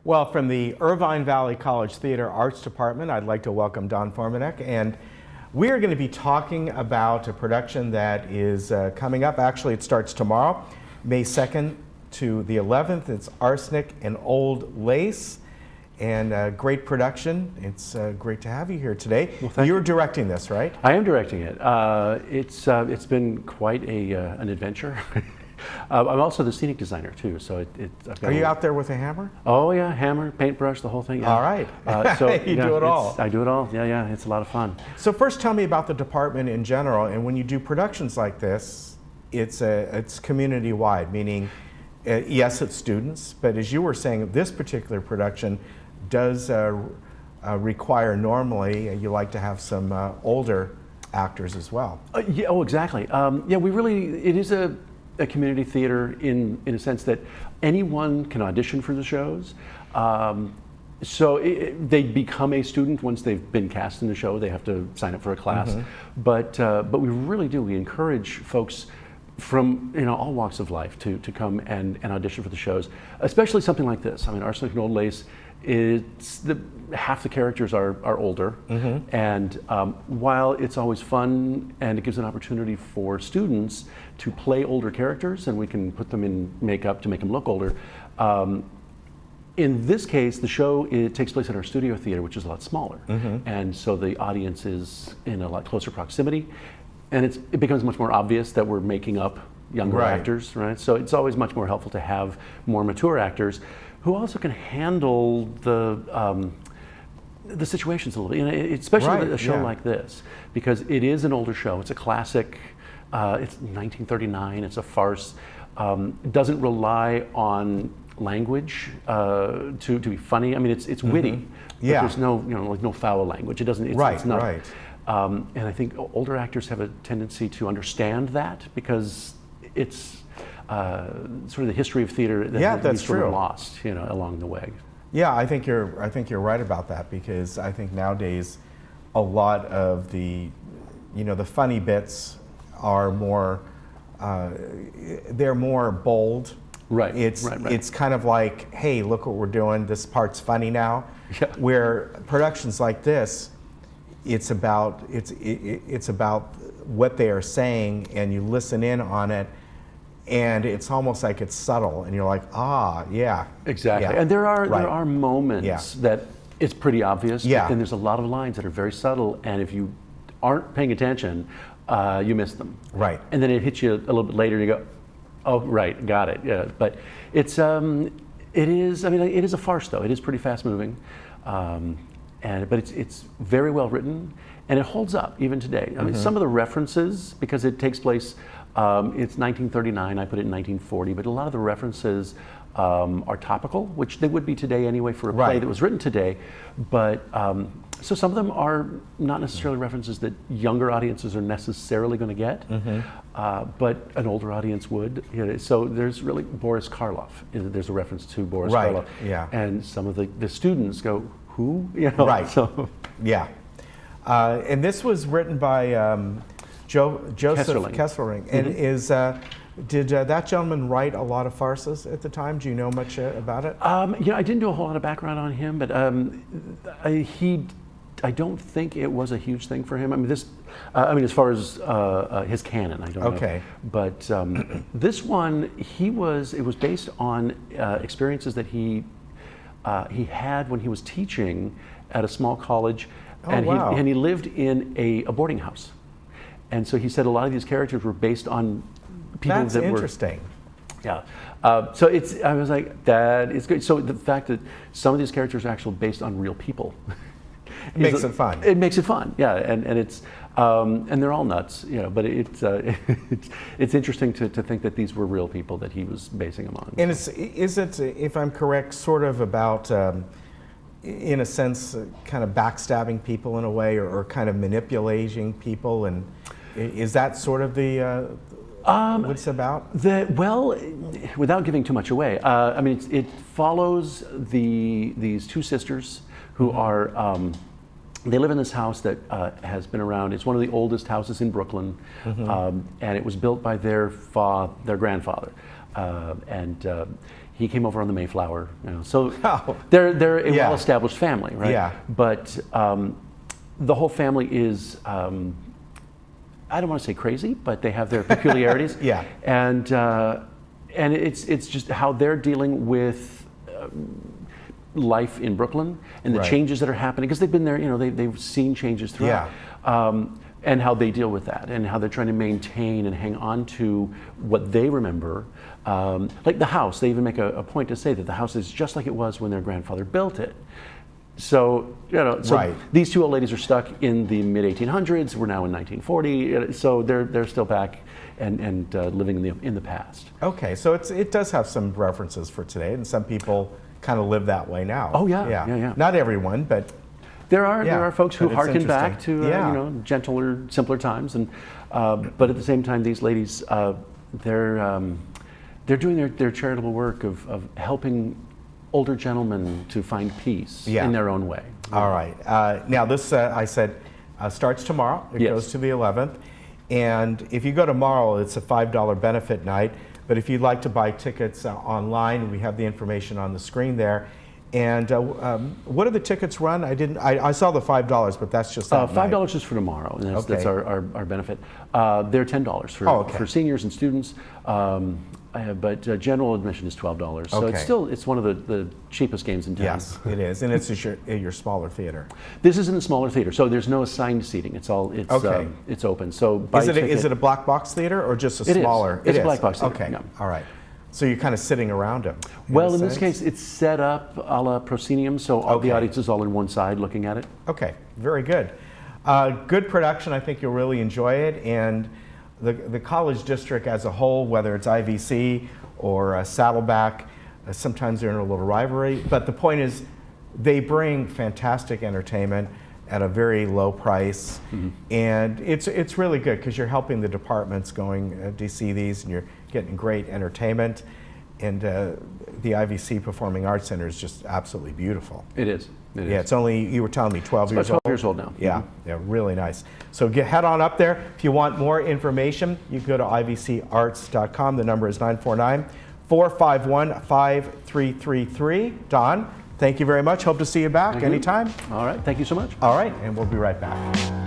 Well, from the Irvine Valley College Theater Arts Department, I'd like to welcome Don Formanek, and we are going to be talking about a production that is coming up. Actually, it starts tomorrow, May 2nd to the 11th. It's Arsenic and Old Lace, and a great production. It's great to have you here today. Well, thank you. You're directing this, right? I am directing it. It's been quite an adventure. I'm also the scenic designer too, so Are you out there with a hammer? Oh yeah, hammer, paintbrush, the whole thing. Yeah. All right. So you do it all. I do it all. Yeah, it's a lot of fun. So first, tell me about the department in general, and when you do productions like this, it's community wide, meaning yes, it's students, but as you were saying, this particular production does require normally you like to have some older actors as well. Yeah. Oh, exactly. Yeah, it is a community theater in a sense that anyone can audition for the shows. So they become a student once they've been cast in the show. They have to sign up for a class. Mm-hmm. But we really do. We encourage folks from all walks of life to come and audition for the shows, especially something like this. I mean, Arsenic and Old Lace, half the characters are older, mm-hmm. and while it's always fun and it gives an opportunity for students to play older characters, and we can put them in makeup to make them look older. In this case, the show takes place at our studio theater, which is a lot smaller, mm-hmm. and so the audience is in a lot closer proximity, and it becomes much more obvious that we're making up younger actors, right? So it's always much more helpful to have more mature actors who also can handle the situations a little bit, especially a show like this, because it is an older show. It's a classic. It's 1939. It's a farce. It doesn't rely on language to be funny. I mean, it's witty. Mm-hmm. But there's no foul language. It doesn't. It's not. Right. And I think older actors have a tendency to understand that because it's sort of the history of theater that that's sort true. of lost, along the way. Yeah, I think you're right about that, because I think nowadays a lot of the funny bits are more they're more bold. Right. It's kind of like, hey, look what we're doing. This part's funny now. Yeah. Where productions like this, it's about what they are saying, and you listen in on it, and it's almost like it's subtle, and you're like, yeah. Exactly. Yeah. And there are moments that it's pretty obvious, but then there's a lot of lines that are very subtle, and if you aren't paying attention, you miss them. Right. And then it hits you a little bit later, and you go, oh, right, got it. Yeah. But it is a farce, though. It is pretty fast moving. But it's very well written, and it holds up even today. I mean, some of the references, because it takes place, it's 1939, I put it in 1940, but a lot of the references are topical, which they would be today anyway for a play that was written today. But so some of them are not necessarily references that younger audiences are necessarily going to get, but an older audience would. So there's really Boris Karloff. There's a reference to Boris Karloff. Yeah. And some of the students go, who? Right. So. Yeah. And this was written by Joseph Kesselring. And did that gentleman write a lot of farces at the time? Do you know much about it? I didn't do a whole lot of background on him, but I don't think it was a huge thing for him. I mean, as far as his canon, I don't know. Okay. But this one, it was based on experiences that he had when he was teaching at a small college, and he lived in a boarding house, and so he said a lot of these characters were based on people That's interesting. Yeah. So I was like, that is good. So the fact that some of these characters are actually based on real people makes it fun. It makes it fun, yeah, and it's and they're all nuts, but it's interesting to think that these were real people that he was basing them on. And is it, if I'm correct, sort of about, in a sense, kind of backstabbing people in a way, or kind of manipulating people, and is that sort of the what it's about? Well, without giving too much away, I mean, it follows these two sisters who are. They live in this house that has been around. It's one of the oldest houses in Brooklyn, and it was built by their grandfather. And He came over on the Mayflower, you know. So Oh. they're a Yeah. well-established family, right? Yeah. But the whole family is, I don't want to say crazy, but they have their peculiarities. Yeah. And it's just how they're dealing with life in Brooklyn and the Right. changes that are happening, because they've been there, you know, they've seen changes throughout. And how they deal with that, and how they're trying to maintain and hang on to what they remember. Like the house, they even make a point to say that the house is just like it was when their grandfather built it. So, you know, Right. these two old ladies are stuck in the mid-1800s. We're now in 1940, so they're still back and living in the past. Okay, so it does have some references for today, and some people kind of live that way now. Oh, yeah. Not everyone, but There are folks who but it's harken back to interesting. you know, gentler, simpler times, and but at the same time, these ladies they're doing their charitable work of helping older gentlemen to find peace in their own way. All right. Now this, I said, starts tomorrow. It Yes. goes to the 11th. And if you go tomorrow, it's a $5 benefit night. But if you'd like to buy tickets online, we have the information on the screen there. And what do the tickets run? I saw the $5, but that's just that night. $5 is for tomorrow, and that's Okay. our benefit. They're $10 for seniors and students. But general admission is $12. So Okay. it's one of the cheapest games in town. Yes, it is. And it's your smaller theater. This is in the smaller theater, so there's no assigned seating. It's Okay. it's open. So buy Is it a black box theater or just a It is. smaller? It's It a is. black box theater, Okay. yeah. All right. So you're kind of sitting around them. Well, in this case, it's set up a la proscenium, so Okay. the audience is all on one side looking at it. Okay, very good. Good production. I think you'll really enjoy it. And the college district as a whole, whether it's IVC or Saddleback, sometimes they're in a little rivalry. But the point is, they bring fantastic entertainment at a very low price. And it's really good because you're helping the departments going to see these, and you're getting great entertainment. And the IVC Performing Arts Center is just absolutely beautiful. It is. It Yeah, is. it's only, you were telling me, 12 It's years about old? 12 years old now. Yeah, yeah, really nice. So head on up there. If you want more information, you can go to ivcarts.com. The number is 949-451-5333. Don, thank you very much. Hope to see you back Thank you. anytime. All right. Thank you so much. All right, and we'll be right back.